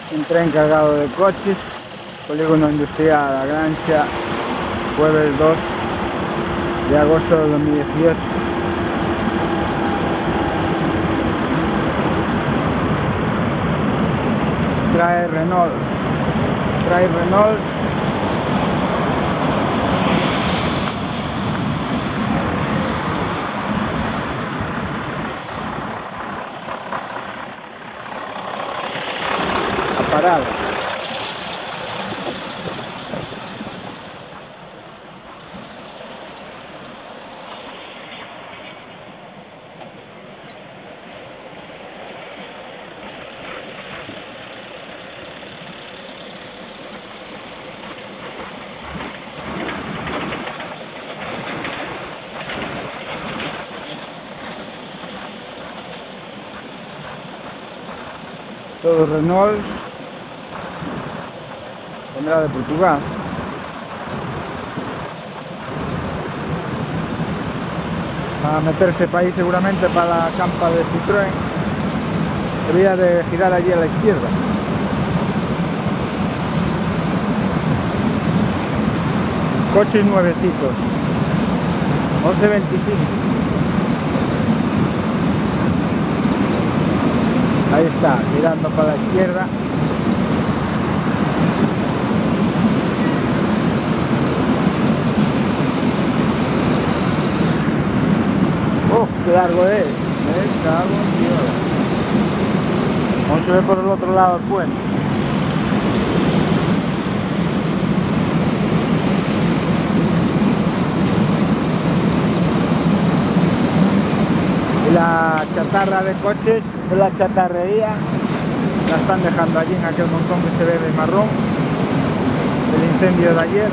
Un tren cargado de coches, polígono industrial La Granja, jueves 2 de agosto de 2018. Trae Renault. A parada. Todo Renault, bandera de Portugal. A meterse para ahí seguramente para la campa de Citroën. Debería de girar allí a la izquierda. Coches nuevecitos, 11.25. Ahí está, girando para la izquierda. ¡Oh, qué largo es! Me cago en Dios. Vamos a ver por el otro lado del puente. Y la chatarra de coches de la chatarrería la están dejando allí en aquel montón que se ve de marrón del incendio de ayer.